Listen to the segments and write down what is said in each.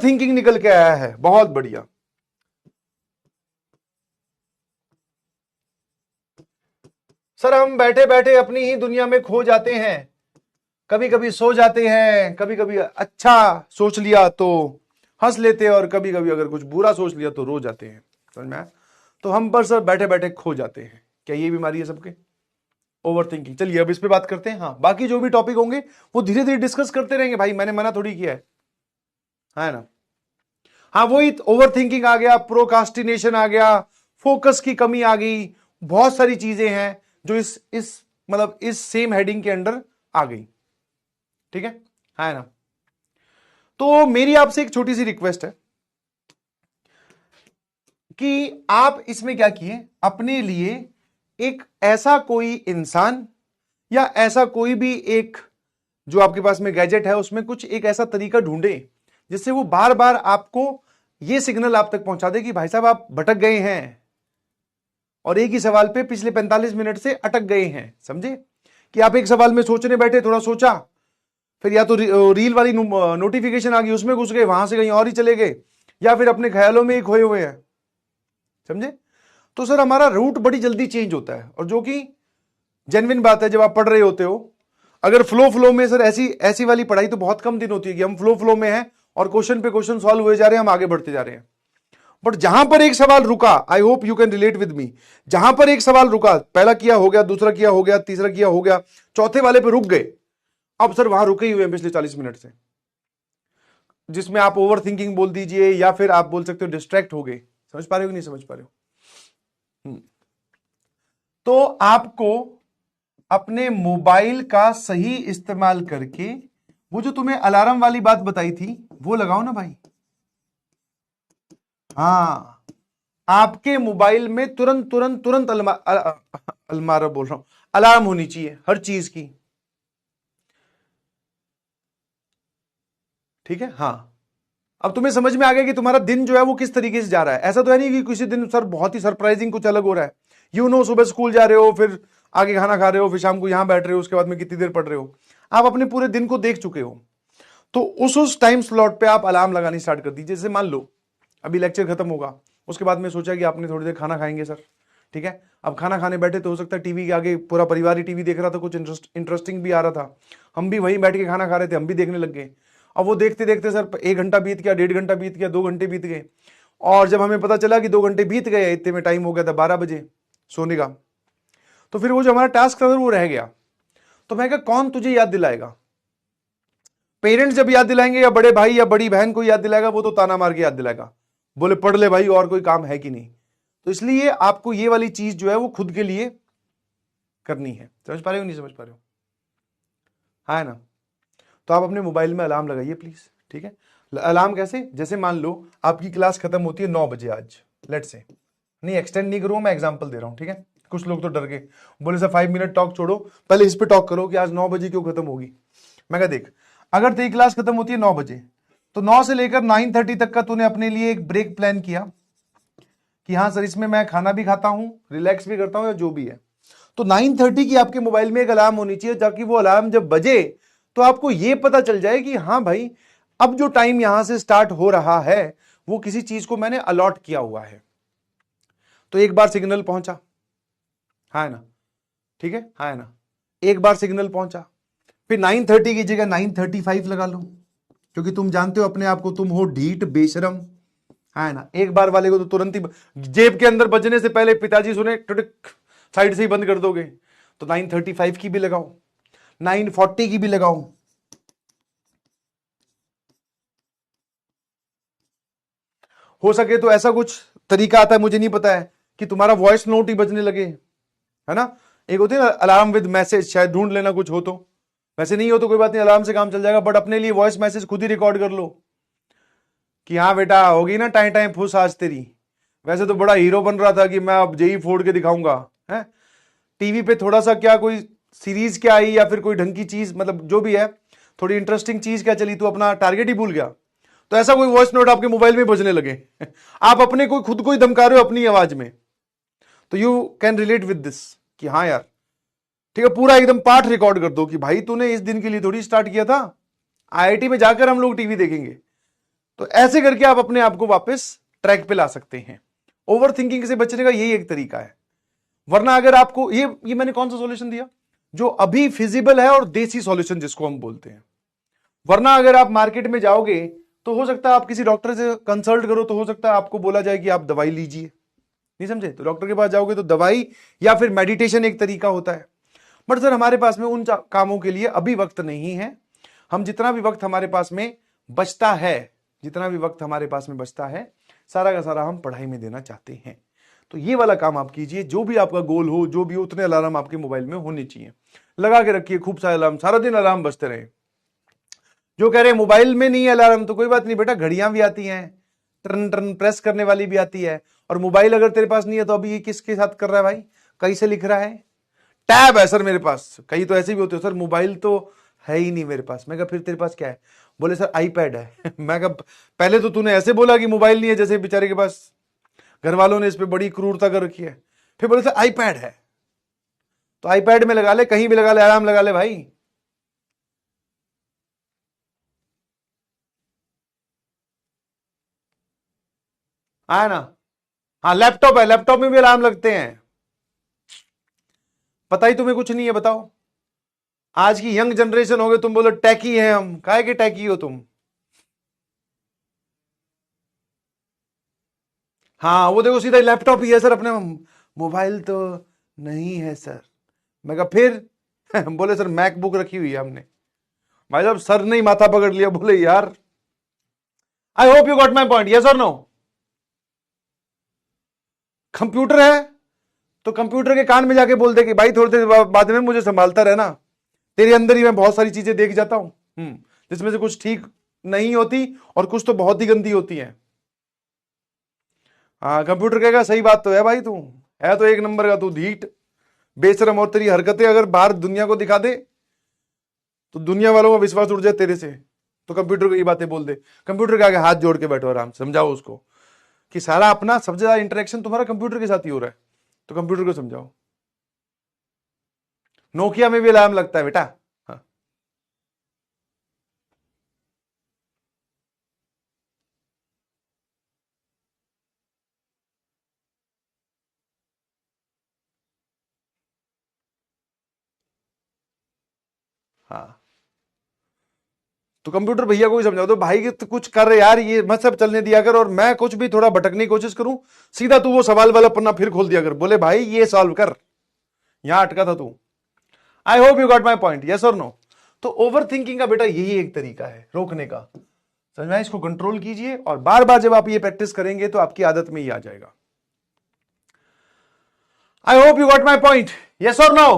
Thinking निकल के आया है, बहुत बढ़िया। सर हम बैठे बैठे अपनी ही दुनिया में खो जाते हैं, कभी कभी सो जाते हैं, कभी कभी अच्छा सोच लिया तो हंस लेते हैं, और कभी कभी अगर कुछ बुरा सोच लिया तो रो जाते हैं। समझ में आया? तो हम पर सर बैठे बैठे खो जाते हैं। क्या ये बीमारी है सबके? Over thinking. चलिए अब इस पे बात करते हैं। हाँ, बाकी जो भी टॉपिक होंगे वो धीरे धीरे डिस्कस करते रहेंगे भाई, मैंने मना थोड़ी किया है ना। हाँ, वही ओवर थिंकिंग आ गया, प्रोकास्टिनेशन आ गया, फोकस की कमी आ गई, बहुत सारी चीजें हैं जो इस मतलब इस सेम हेडिंग के अंडर आ गई। ठीक है ना। तो मेरी आपसे एक छोटी सी रिक्वेस्ट है कि आप इसमें क्या किए, अपने लिए एक ऐसा कोई इंसान या ऐसा कोई भी एक जो आपके पास में गैजेट है उसमें कुछ एक ऐसा तरीका ढूंढे जिससे वो बार बार आपको ये सिग्नल आप तक पहुंचा दे कि भाई साहब आप भटक गए हैं और एक ही सवाल पे पिछले 45 मिनट से अटक गए हैं। समझे कि आप एक सवाल में सोचने बैठे, थोड़ा सोचा, फिर या तो रील वाली नोटिफिकेशन आ गई उसमें घुस गए, वहां से कहीं और ही चले गए, या फिर अपने ख्यालों में ही खोए हुए हैं। समझे? तो सर हमारा रूट बड़ी जल्दी चेंज होता है, और जो कि जेन्युइन बात है। जब आप पढ़ रहे होते हो, अगर फ्लो में सर ऐसी वाली पढ़ाई तो बहुत कम दिन होती है कि हम फ्लो में हैं और क्वेश्चन पे क्वेश्चन सॉल्व हुए जा रहे हैं, हम आगे बढ़ते जा रहे हैं। बट जहां पर एक सवाल रुका, I hope you can relate with me, जहां पर एक सवाल रुका, पहला किया हो गया, दूसरा किया हो गया, तीसरा किया हो गया, चौथे वाले पे रुक गए, अब सर वहां रुके ही हुए हैं पिछले 40 मिनट से, जिसमें आप ओवर थिंकिंग बोल दीजिए या फिर आप बोल सकते हो डिस्ट्रैक्ट हो गए। समझ पा रहे हो कि नहीं समझ पा रहे हो? तो आपको अपने मोबाइल का सही इस्तेमाल करके वो जो तुम्हें अलार्म वाली बात बताई थी वो लगाओ ना भाई। हाँ, आपके मोबाइल में तुरंत तुरंत तुरंत अलमारा बोल रहा हूं, अलार्म होनी चाहिए हर चीज की। ठीक है? हाँ, अब तुम्हें समझ में आ गया कि तुम्हारा दिन जो है वो किस तरीके से जा रहा है। ऐसा तो है नहीं कि किसी दिन सर बहुत ही सरप्राइजिंग कुछ अलग हो रहा है। सुबह स्कूल जा रहे हो, फिर आगे खाना खा रहे हो, फिर शाम को यहां बैठ रहे हो, उसके बाद में कितनी देर पढ़ रहे हो, आप अपने पूरे दिन को देख चुके हो। तो उस टाइम स्लॉट पे आप अलार्म लगानी स्टार्ट कर दीजिए। जैसे मान लो अभी लेक्चर खत्म होगा, उसके बाद में सोचा कि आपने थोड़ी देर खाना खाएंगे सर। ठीक है, अब खाना खाने बैठे तो हो सकता है टीवी के आगे पूरा परिवार ही टीवी देख रहा था, कुछ इंटरेस्टिंग भी आ रहा था, हम भी वहीं बैठ के खाना खा रहे थे, हम भी देखने लग गए। अब वो देखते देखते सर 1 घंटा बीत गया, 1.5 घंटा बीत गया, 2 घंटे बीत गए, और जब हमें पता चला कि 2 घंटे बीत गए, इतने में टाइम हो गया था 12 बजे सोने का, तो फिर वो जो हमारा टास्क था वो रह गया। तो मैं कहा कौन तुझे याद दिलाएगा? पेरेंट्स जब याद दिलाएंगे या बड़े भाई या बड़ी बहन को याद दिलाएगा, वो तो ताना मार के याद दिलाएगा, बोले पढ़ ले भाई और कोई काम है कि नहीं। तो इसलिए आपको ये वाली चीज जो है वो खुद के लिए करनी है। समझ पा रहे हो नहीं समझ पा रहे हो? हाँ है ना। तो आप अपने मोबाइल में अलार्म लगाइए प्लीज। ठीक है, अलार्म कैसे? जैसे मान लो आपकी क्लास खत्म होती है 9 बजे आज, लेट से, नहीं एक्सटेंड नहीं करूंगा, मैं एग्जांपल दे रहा हूं। ठीक है, कुछ लोग तो डर गए, बोले सर 5 मिनट टॉक छोड़ो, पहले इस पे टॉक करो कि आज 9 बजे क्यों खत्म होगी। मैं कहा देख, अगर तेरी क्लास खत्म होती है 9 बजे, तो 9 से लेकर 9:30 तक का तूने अपने लिए एक ब्रेक प्लान किया कि हाँ सर इसमें मैं खाना भी खाता हूं, रिलैक्स भी करता हूं, या जो भी है। तो 9:30 की आपके मोबाइल में एक अलार्म होनी चाहिए, ताकि वो अलार्म जब बजे तो आपको ये पता चल जाए कि हाँ भाई अब जो टाइम यहां से स्टार्ट हो रहा है वो किसी चीज को मैंने अलॉट किया हुआ है। तो एक बार सिग्नल पहुंचा, हाँ ना, ठीक है, हाँ ना, एक बार सिग्नल पहुंचा, फिर 9:30 की जगह 9:35 लगा लो, क्योंकि तुम जानते हो अपने आप को, तुम हो ढीठ बेशरम, है ना। एक बार वाले को तो तुरंत ही जेब के अंदर बजने से पहले पिताजी सुने टुटक साइड से ही बंद कर दोगे। तो 9:35 की भी लगाओ, 9:40 की भी लगाओ। हो सके तो ऐसा कुछ तरीका आता है, मुझे नहीं पता है, कि तुम्हारा वॉइस नोट ही बजने लगे, है ना। एक होती है ना अलार्म विद मैसेज, शायद ढूंढ लेना कुछ हो तो, वैसे नहीं हो तो कोई बात नहीं, अलार्म से काम चल जाएगा, बट अपने लिए वॉइस मैसेज खुद ही रिकॉर्ड कर लो कि हाँ बेटा होगी ना टाइम टाइम फुस आज तेरी। वैसे तो बड़ा हीरो बन रहा था कि मैं अब जेई फोड़ के दिखाऊंगा, है। टीवी पे थोड़ा सा क्या कोई सीरीज क्या आई या फिर कोई ढंग की चीज, मतलब जो भी है थोड़ी इंटरेस्टिंग चीज क्या चली, तो अपना टारगेट ही भूल गया। तो ऐसा कोई वॉइस नोट आपके मोबाइल में बजने लगे आप अपने को खुद को ही धमका रहे हो अपनी आवाज में, तो you can relate with this कि हाँ यार ठीक है, पूरा एकदम पाठ रिकॉर्ड कर दो कि भाई तूने इस दिन के लिए थोड़ी स्टार्ट किया था, आईआईटी में जाकर हम लोग टीवी देखेंगे, तो ऐसे करके आप अपने आप को वापस ट्रैक पे ला सकते हैं। ओवर थिंकिंग से बचने का यही एक तरीका है। वरना अगर आपको ये मैंने कौन सा सॉल्यूशन दिया जो अभी फिजिबल है और देसी सॉल्यूशन जिसको हम बोलते हैं। वरना अगर आप मार्केट में जाओगे तो हो सकता है आप किसी डॉक्टर से कंसल्ट करो तो हो सकता है आपको बोला जाए कि आप दवाई लीजिए, नहीं समझे? तो डॉक्टर के पास जाओगे तो दवाई या फिर मेडिटेशन एक तरीका होता है। बट सर हमारे पास में उन कामों के लिए अभी वक्त नहीं है। हम जितना भी वक्त हमारे पास में बचता है, सारा का सारा हम पढ़ाई में देना चाहते हैं। तो ये वाला काम आप कीजिए, जो भी आपका गोल हो, जो भी उतने अलार्म आपके मोबाइल में होने चाहिए, लगा के रखिए खूब सारे अलार्म, सारा दिन अलार्म बजते रहे। जो कह रहे हैं मोबाइल में नहीं है अलार्म, तो कोई बात नहीं बेटा, घड़ियां भी आती हैं, टर्न टर्न प्रेस करने वाली भी आती है। और मोबाइल अगर तेरे पास नहीं है तो अभी ये किसके साथ कर रहा है भाई? कहीं से लिख रहा है? टैब है सर मेरे पास। कई तो ऐसे भी होते हो, सर मोबाइल तो है ही नहीं मेरे पास। मैं कहा फिर तेरे पास क्या है? बोले सर आईपैड है। मैं कहा पहले तो तूने ऐसे बोला कि मोबाइल नहीं है, जैसे बेचारे के पास घर वालों ने इस पे बड़ी क्रूरता कर रखी है। फिर बोले सर आईपैड है, तो आईपैड में लगा ले, कहीं भी लगा ले, आराम लगा ले भाई। हाँ ना? हाँ लैपटॉप है, लैपटॉप में भी अलार्म लगते हैं। पता ही तुम्हें कुछ नहीं है? बताओ, आज की यंग जनरेशन हो गए, तुम बोलो टैकी है हम। काहे के टैकी हो तुम? हाँ वो देखो सीधा लैपटॉप ही है सर अपने, मोबाइल तो नहीं है सर। मैं कहा फिर? बोले सर मैकबुक रखी हुई है हमने। भाई साहब सर ने ही माथा पकड़ लिया, बोले यार। I hope you got my point, yes और नो? कंप्यूटर है तो कंप्यूटर के कान में जाके बोल दे कि भाई थोड़ी देर बाद में मुझे संभालता रहना, तेरे अंदर ही मैं बहुत सारी चीजें देख जाता हूं, जिसमें से कुछ ठीक नहीं होती और कुछ तो बहुत ही गंदी होती है। हाँ कंप्यूटर कहेगा सही बात तो है भाई, तू है तो एक नंबर का, तू धीट बेशरम, और तेरी हरकतें अगर बाहर दुनिया को दिखा दे तो दुनिया वालों का विश्वास उड़ जाए तेरे से। तो कंप्यूटर को ये बातें बोल दे, कंप्यूटर के आगे हाथ जोड़ के बैठो, आराम समझाओ उसको कि सारा अपना सबसे ज्यादा इंटरेक्शन तुम्हारा कंप्यूटर के साथ ही हो रहा है, तो कंप्यूटर को समझाओ। नोकिया में भी अलार्म लगता है बेटा। हाँ हाँ, तो कंप्यूटर भैया को भी समझाओ दो भाई कि तू कुछ कर यार, ये मत सब चलने दिया कर, और मैं कुछ भी थोड़ा भटकने की कोशिश करूं, सीधा तू वो सवाल वाला पन्ना फिर खोल दिया कर, बोले भाई ये सॉल्व कर, यहां अटका था तू। I hope you got my point, yes और नो? तो ओवर थिंकिंग का बेटा यही एक तरीका है रोकने का। समझ में? इसको कंट्रोल कीजिए और बार बार जब आप ये प्रैक्टिस करेंगे तो आपकी आदत में ही आ जाएगा। I hope you got my point, yes और नो?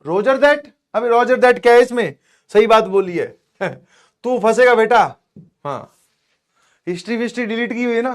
रोजर दैट, अभी रोजर दैट क्या है इसमें? सही बात बोली है। तू फंसेगा बेटा। हाँ हिस्ट्री विस्ट्री डिलीट की हुई है ना,